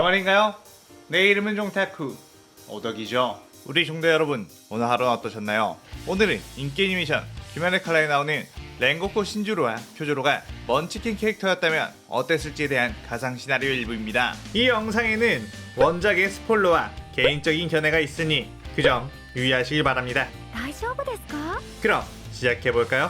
안녕하신가요? 내 이름은 종타쿠 오덕이죠. 우리 종대 여러분, 오늘 하루는 어떠셨나요? 오늘은 인기 애니메이션 귀멸의 칼라에 나오는 렌고쿠 신주로와 쿄조로가 먼치킨 캐릭터였다면 어땠을지에 대한 가상 시나리오 일부입니다. 이 영상에는 원작의 스포일러와 개인적인 견해가 있으니 그 점 유의하시길 바랍니다. 大丈夫ですか? 그럼 시작해볼까요?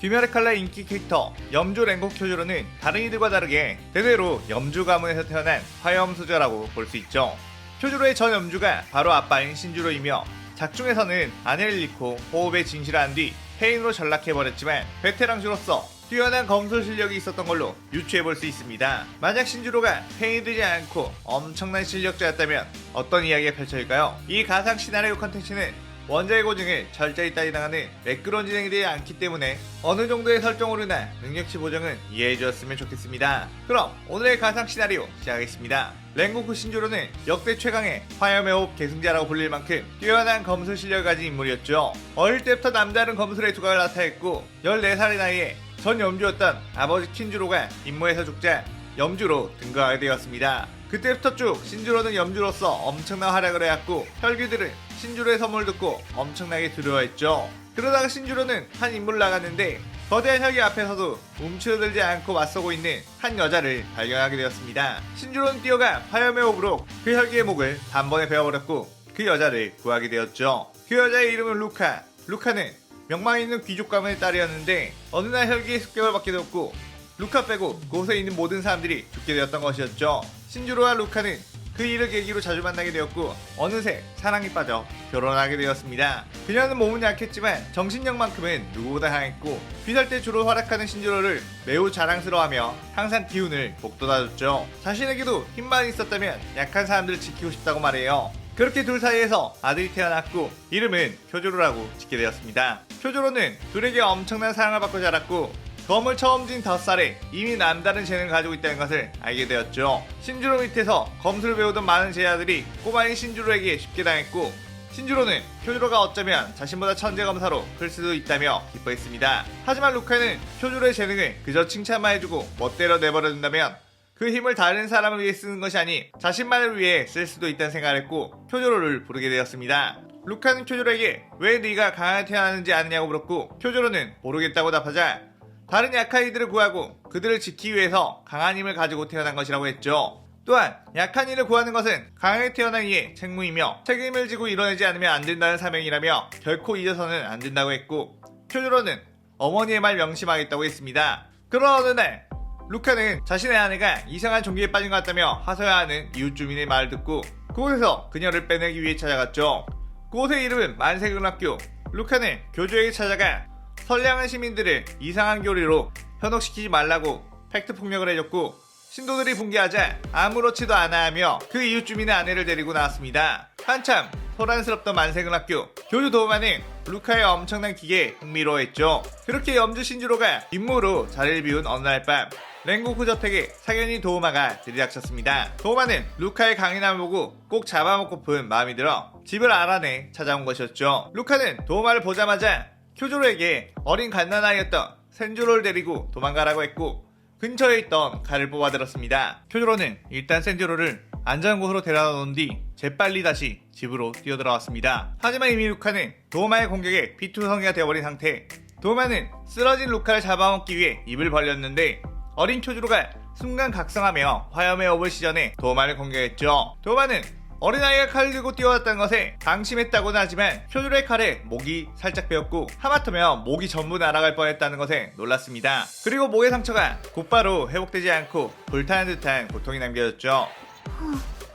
귀멸의 칼라 인기 캐릭터 염주 렌고쿠 쿄조로는 다른 이들과 다르게 대대로 염주 가문에서 태어난 화염수저라고 볼 수 있죠. 쿄조로의 전 염주가 바로 아빠인 신주로이며 작중에서는 아내를 잃고 호흡에 진실한 뒤 폐인으로 전락해버렸지만 베테랑주로서 뛰어난 검술 실력이 있었던 걸로 유추해볼 수 있습니다. 만약 신주로가 폐인이 되지 않고 엄청난 실력자였다면 어떤 이야기가 펼쳐질까요? 이 가상 시나리오 컨텐츠는 원작의 고증을 철저히 따지당하는 매끄러운 진행이 되지 않기 때문에 어느 정도의 설정으로나 능력치 보정은 이해해주었으면 좋겠습니다. 그럼 오늘의 가상 시나리오 시작하겠습니다. 렌고쿠 신주로는 역대 최강의 화염의 호흡 계승자라고 불릴 만큼 뛰어난 검술 실력을 가진 인물이었죠. 어릴 때부터 남다른 검술의 두각을 나타냈고 14살의 나이에 전 염주였던 아버지 킨주로가 임무에서 죽자 염주로 등극하게 되었습니다. 그때부터 쭉 신주로는 염주로서 엄청난 활약을 해왔고 혈귀들은 신주로의 선물을 듣고 엄청나게 두려워했죠. 그러다가 신주로는 한 임무를 나갔는데 거대한 혈귀 앞에서도 움츠러들지 않고 맞서고 있는 한 여자를 발견하게 되었습니다. 신주로는 뛰어가 화염의 호흡으로 그 혈귀의 목을 단번에 베어버렸고 그 여자를 구하게 되었죠. 그 여자의 이름은 루카. 루카는 명망 있는 귀족 가문의 딸이었는데 어느 날 혈귀의 습격을 받게 되었고 루카 빼고 그곳에 있는 모든 사람들이 죽게 되었던 것이었죠. 신주로와 루카는 그 일을 계기로 자주 만나게 되었고 어느새 사랑에 빠져 결혼하게 되었습니다. 그녀는 몸은 약했지만 정신력만큼은 누구보다 강했고 귀살 때 주로 활약하는 신주로를 매우 자랑스러워하며 항상 기운을 북돋아줬죠. 자신에게도 힘만 있었다면 약한 사람들을 지키고 싶다고 말해요. 그렇게 둘 사이에서 아들이 태어났고 이름은 쿄조로라고 짓게 되었습니다. 쿄조로는 둘에게 엄청난 사랑을 받고 자랐고 검을 처음 진 5살에 이미 남다른 재능을 가지고 있다는 것을 알게 되었죠. 신주로 밑에서 검술을 배우던 많은 제자들이 꼬마인 신주로에게 쉽게 당했고 신주로는 쿄조로가 어쩌면 자신보다 천재 검사로 클 수도 있다며 기뻐했습니다. 하지만 루카는 쿄조로의 재능을 그저 칭찬만 해주고 멋대로 내버려둔다면 그 힘을 다른 사람을 위해 쓰는 것이 아닌 자신만을 위해 쓸 수도 있다는 생각을 했고 쿄조로를 부르게 되었습니다. 루카는 쿄조로에게 왜 네가 강하게 태어났는지 아느냐고 물었고 쿄조로는 모르겠다고 답하자 다른 약한 이들을 구하고 그들을 지키기 위해서 강한 힘을 가지고 태어난 것이라고 했죠. 또한 약한 이를 구하는 것은 강하게 태어난 이의 책무이며 책임을 지고 이뤄내지 않으면 안 된다는 사명이라며 결코 잊어서는 안 된다고 했고 쿄조로는 어머니의 말 명심하겠다고 했습니다. 그런 어느 날 루카는 자신의 아내가 이상한 종기에 빠진 것 같다며 하소연하는 이웃 주민의 말을 듣고 그곳에서 그녀를 빼내기 위해 찾아갔죠. 그곳의 이름은 만세금학교. 루카는 교주에게 찾아가 선량한 시민들을 이상한 교리로 현혹시키지 말라고 팩트 폭력을 해줬고 신도들이 붕괴하자 아무렇지도 않아 하며 그 이웃 주민의 아내를 데리고 나왔습니다. 한참 소란스럽던 만세금학교. 교주 도우마는 루카의 엄청난 기계에 흥미로워했죠. 그렇게 염주 신주로가 임무로 자리를 비운 어느 날 밤 렌고쿠 저택에 사견이 도우마가 들이닥쳤습니다. 도우마는 루카의 강인함을 보고 꼭 잡아먹고픈 마음이 들어 집을 알아내 찾아온 것이었죠. 루카는 도우마를 보자마자 쿄조로에게 어린 갓난아이였던 센조로를 데리고 도망가라고 했고 근처에 있던 칼을 뽑아들었습니다. 쿄조로는 일단 센조로를 안전한 곳으로 데려다 놓은 뒤 재빨리 다시 집으로 뛰어들어왔습니다. 하지만 이미 루카는 도우마의 공격에 피투성이가 되어버린 상태. 도우마는 쓰러진 루카를 잡아먹기 위해 입을 벌렸는데 어린 쿄조로가 순간 각성하며 화염의 호흡을 시전해 도우마를 공격했죠. 도우마는 어린아이가 칼을 들고 뛰어왔다는 것에 방심했다고는 하지만 쿄조로의 칼에 목이 살짝 베었고 하마터면 목이 전부 날아갈 뻔했다는 것에 놀랐습니다. 그리고 목의 상처가 곧바로 회복되지 않고 불타는 듯한 고통이 남겨졌죠.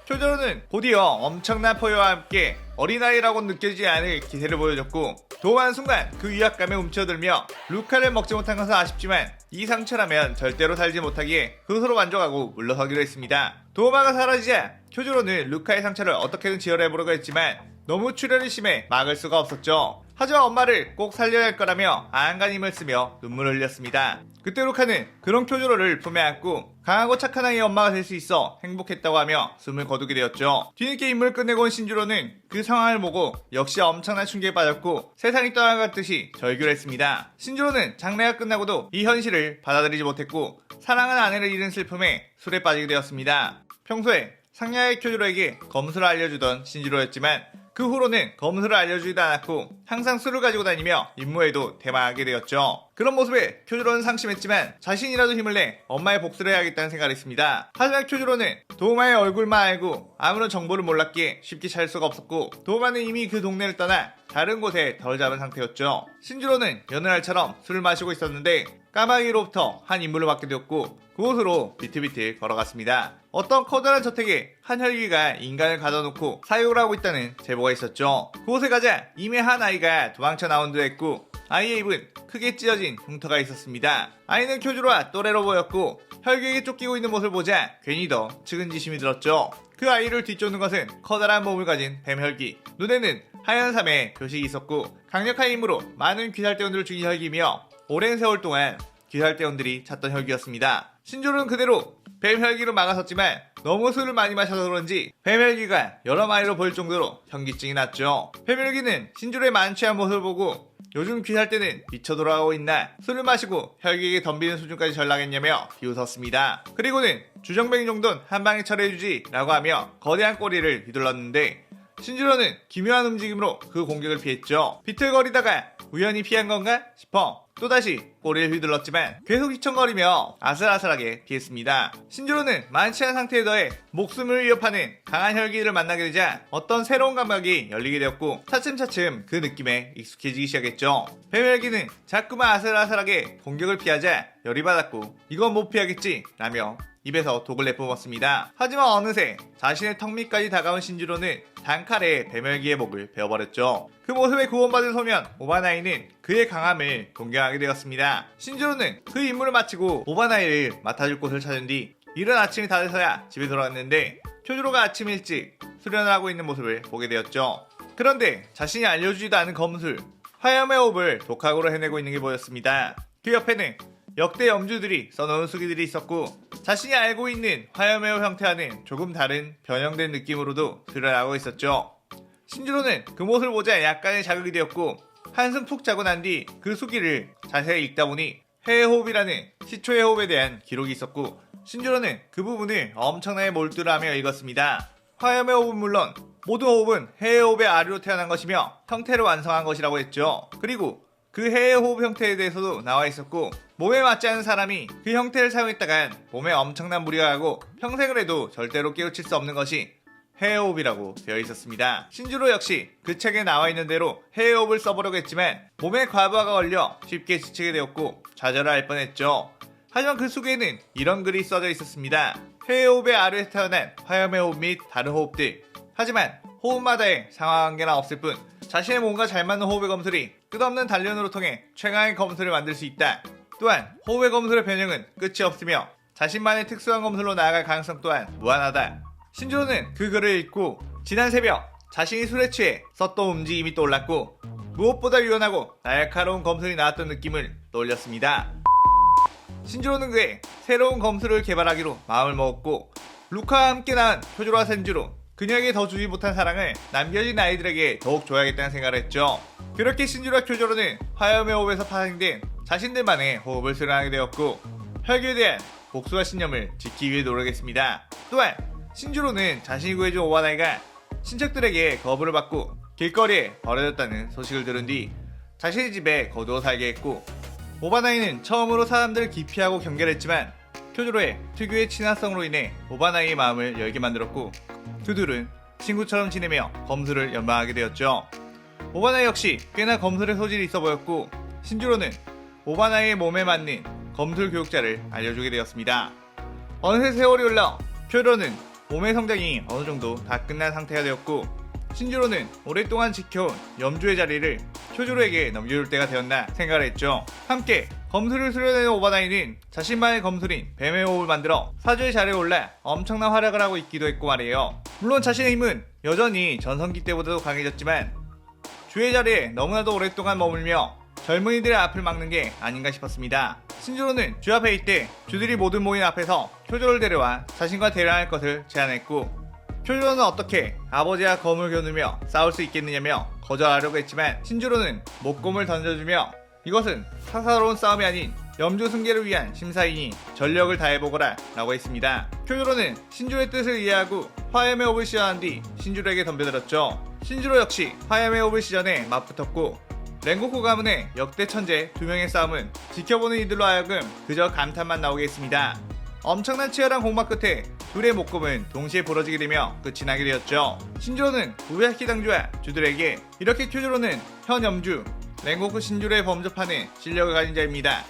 쿄조로는 곧이어 엄청난 포효와 함께 어린아이라고 느껴지지 않을 기세를 보여줬고 도우마는 순간 그 위압감에 움츠러들며 루카를 먹지 못한 것은 아쉽지만 이 상처라면 절대로 살지 못하기에 그것으로 만족하고 물러서기로 했습니다. 도우마가 사라지자 쿄조로는 루카의 상처를 어떻게든 지혈해보려고 했지만 너무 출혈이 심해 막을 수가 없었죠. 하지만 엄마를 꼭 살려야 할 거라며 안간 힘을 쓰며 눈물을 흘렸습니다. 그때 루카는 그런 표조로를 품에 안고 강하고 착한 아이의 엄마가 될 수 있어 행복했다고 하며 숨을 거두게 되었죠. 뒤늦게 임무를 끝내고 온 신주로는 그 상황을 보고 역시 엄청난 충격에 빠졌고 세상이 떠나갔듯이 절규했습니다. 신주로는 장례가 끝나고도 이 현실을 받아들이지 못했고 사랑하는 아내를 잃은 슬픔에 술에 빠지게 되었습니다. 평소에 상냥하게 쿄조로에게 검술을 알려주던 신주로였지만 그 후로는 검술을 알려주지도 않았고 항상 술을 가지고 다니며 임무에도 대마하게 되었죠. 그런 모습에 쿄조로는 상심했지만 자신이라도 힘을 내 엄마의 복수를 해야겠다는 생각을 했습니다. 하지만 쿄조로는 도우마의 얼굴만 알고 아무런 정보를 몰랐기에 쉽게 찾을 수가 없었고 도우마는 이미 그 동네를 떠나 다른 곳에 덜 잡은 상태였죠. 신주로는 여느 날처럼 술을 마시고 있었는데 까마귀로부터 한 임무를 받게 되었고 그곳으로 비틀비틀 걸어갔습니다. 어떤 커다란 저택에 한 혈기가 인간을 가둬놓고 사육을 하고 있다는 제보가 있었죠. 그곳에 가자 이미 한 아이가 도망쳐 나온 듯 했고 아이의 입은 크게 찢어진 흉터가 있었습니다. 아이는 쿄조로와 또래로 보였고 혈기에게 쫓기고 있는 모습을 보자 괜히 더 측은지심이 들었죠. 그 아이를 뒤쫓는 것은 커다란 몸을 가진 뱀혈기, 눈에는 하얀 삼의 표식이 있었고 강력한 힘으로 많은 귀살대원들을 죽인 혈기이며 오랜 세월 동안 귀살대원들이 찾던 혈기였습니다. 신조로는 그대로 뱀혈기로 막아섰지만 너무 술을 많이 마셔서 그런지 뱀혈기가 여러 마리로 보일 정도로 현기증이 났죠. 뱀혈기는 신조로의 만취한 모습을 보고 요즘 귀살 때는 미쳐 돌아가고 있나 술을 마시고 혈기에게 덤비는 수준까지 전락했냐며 비웃었습니다. 그리고는 주정뱅이 정도는 한 방에 처리해주지 라고 하며 거대한 꼬리를 휘둘렀는데 신주로는 기묘한 움직임으로 그 공격을 피했죠. 비틀거리다가 우연히 피한 건가 싶어 또다시 꼬리를 휘둘렀지만 계속 휘청거리며 아슬아슬하게 피했습니다. 신주로는 만취한 상태에 더해 목숨을 위협하는 강한 혈기를 만나게 되자 어떤 새로운 감각이 열리게 되었고 차츰차츰 그 느낌에 익숙해지기 시작했죠. 뱀혈기는 자꾸만 아슬아슬하게 공격을 피하자 열이 받았고 이건 못 피하겠지 라며 입에서 독을 내뿜었습니다. 하지만 어느새 자신의 턱 밑까지 다가온 신주로는 단칼에 뱀혈기의 목을 베어버렸죠. 그 모습에 구원받은 소년 오바나이는 그의 강함을 동경하게 되었습니다. 신주로는 그 임무를 마치고 오바나이를 맡아줄 곳을 찾은 뒤 이른 아침이 다 돼서야 집에 돌아왔는데 쿄조로가 아침 일찍 수련을 하고 있는 모습을 보게 되었죠. 그런데 자신이 알려주지도 않은 검술 화염의 호흡을 독학으로 해내고 있는 게 보였습니다. 그 옆에는 역대 염주들이 써놓은 수기들이 있었고 자신이 알고 있는 화염의 호흡 형태와는 조금 다른 변형된 느낌으로도 수련하고 있었죠. 신주로는 그 모습을 보자 약간의 자극이 되었고 한숨 푹 자고 난 뒤 그 수기를 자세히 읽다 보니 해의 호흡이라는 시초의 호흡에 대한 기록이 있었고 신주로는 그 부분을 엄청나게 몰두를 하며 읽었습니다. 화염의 호흡은 물론 모든 호흡은 해의 호흡의 아래로 태어난 것이며 형태를 완성한 것이라고 했죠. 그리고 그 해의 호흡 형태에 대해서도 나와 있었고 몸에 맞지 않은 사람이 그 형태를 사용했다간 몸에 엄청난 무리가 가고 평생을 해도 절대로 깨우칠 수 없는 것이 해의 호흡이라고 되어 있었습니다. 신주로 역시 그 책에 나와 있는 대로 해의 호흡을 써보려고 했지만 몸에 과부하가 걸려 쉽게 지치게 되었고 좌절을 할 뻔했죠. 하지만 그 속에는 이런 글이 써져 있었습니다. 해의 호흡의 아래에서 태어난 화염의 호흡 및 다른 호흡들. 하지만 호흡마다의 상하관계는 없을 뿐 자신의 몸과 잘 맞는 호흡의 검술이 끝없는 단련으로 통해 최강의 검술을 만들 수 있다. 또한 호흡의 검술의 변형은 끝이 없으며 자신만의 특수한 검술로 나아갈 가능성 또한 무한하다. 신주로는 그 글을 읽고 지난 새벽 자신이 술에 취해 썼던 움직임이 떠올랐고 무엇보다 유연하고 날카로운 검술이 나왔던 느낌을 떠올렸습니다. 신주로는 그의 새로운 검술을 개발하기로 마음을 먹었고 루카와 함께 낳은 쿄조로와 센주로 그녀에게 더 주지 못한 사랑을 남겨진 아이들에게 더욱 줘야겠다는 생각을 했죠. 그렇게 신주로와 쿄조로는 화염의 호흡에서 파생된 자신들만의 호흡을 수련하게 되었고 혈기에 대한 복수와 신념을 지키기 위해 노력했습니다. 또한 신주로는 자신이 구해준 오바나이가 친척들에게 거부를 받고 길거리에 버려졌다는 소식을 들은 뒤 자신의 집에 거두어 살게 했고 오바나이는 처음으로 사람들을 기피하고 경계를 했지만 쿄조로의 특유의 친화성으로 인해 오바나이의 마음을 열게 만들었고 두 둘은 친구처럼 지내며 검술을 연마하게 되었죠. 오바나이 역시 꽤나 검술의 소질이 있어 보였고 신주로는 오바나이의 몸에 맞는 검술 교육자를 알려주게 되었습니다. 어느새 세월이 흘러 쿄조로는 몸의 성장이 어느정도 다 끝난 상태가 되었고 신주로는 오랫동안 지켜온 염주의 자리를 쿄조로에게 넘겨줄 때가 되었나 생각을 했죠. 함께 검술을 수련하는 오바나이는 자신만의 검술인 뱀의 호흡을 만들어 사주의 자리에 올라 엄청난 활약을 하고 있기도 했고 말이에요. 물론 자신의 힘은 여전히 전성기 때보다도 강해졌지만 주의 자리에 너무나도 오랫동안 머물며 젊은이들의 앞을 막는 게 아닌가 싶었습니다. 신조로는 주 앞에 있대 주들이 모두 모인 앞에서 쿄조로를 데려와 자신과 대련할 것을 제안했고, 쿄조로는 어떻게 아버지와 검을 겨누며 싸울 수 있겠느냐며 거절하려고 했지만 신조로는 목검을 던져주며 이것은 사사로운 싸움이 아닌 염주 승계를 위한 심사이니 전력을 다해보거라 라고 했습니다. 쿄조로는 신조로의 뜻을 이해하고 화염의 호흡을 시전한 뒤 신조로에게 덤벼들었죠. 신조로 역시 화염의 호흡을 시전해 맞붙었고, 랭고쿠 가문의 역대 천재 두 명의 싸움은 지켜보는 이들로 하여금 그저 감탄만 나오게 했습니다. 엄청난 치열한 공방 끝에 둘의 목검은 동시에 부러지게 되며 끝이 나게 되었죠. 신조로는 우에야키 당주와 주들에게 이렇게 쿄조로는 현 염주 랭고쿠 신조로에 범접하는 실력을 가진 자입니다.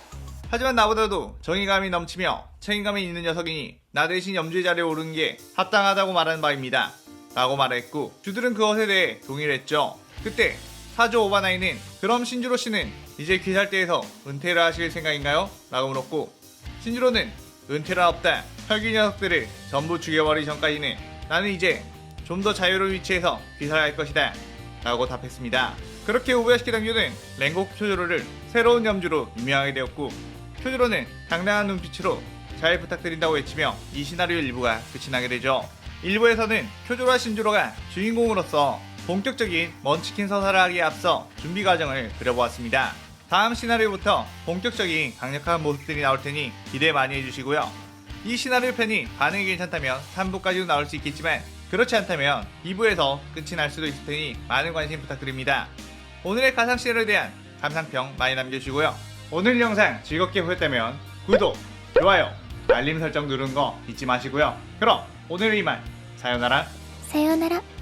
하지만 나보다도 정의감이 넘치며 책임감이 있는 녀석이니 나 대신 염주의 자리에 오르는 게 합당하다고 말하는 바입니다 라고 말했고, 주들은 그것에 대해 동의를 했죠. 그때 사조 오바나이는 그럼 신주로 씨는 이제 귀살대에서 은퇴를 하실 생각인가요? 라고 물었고, 신주로는 은퇴는 없다. 혈기 녀석들을 전부 죽여버리기 전까지는 나는 이제 좀 더 자유로운 위치에서 귀살할 것이다 라고 답했습니다. 그렇게 우에야시키 당주는 랭고쿠 쿄조로를 새로운 염주로 임명하게 되었고, 쿄조로는 당당한 눈빛으로 잘 부탁드린다고 외치며 이 시나리오 일부가 끝이 나게 되죠. 일부에서는 쿄조로와 신주로가 주인공으로서 본격적인 먼치킨 서사를 하기에 앞서 준비 과정을 그려보았습니다. 다음 시나리오부터 본격적인 강력한 모습들이 나올 테니 기대 많이 해주시고요. 이 시나리오 편이 반응이 괜찮다면 3부까지도 나올 수 있겠지만 그렇지 않다면 2부에서 끝이 날 수도 있을 테니 많은 관심 부탁드립니다. 오늘의 가상 시나리오에 대한 감상평 많이 남겨주시고요. 오늘 영상 즐겁게 보셨다면 구독, 좋아요, 알림 설정 누르는 거 잊지 마시고요. 그럼 오늘은 이만. 사요나라.さようなら。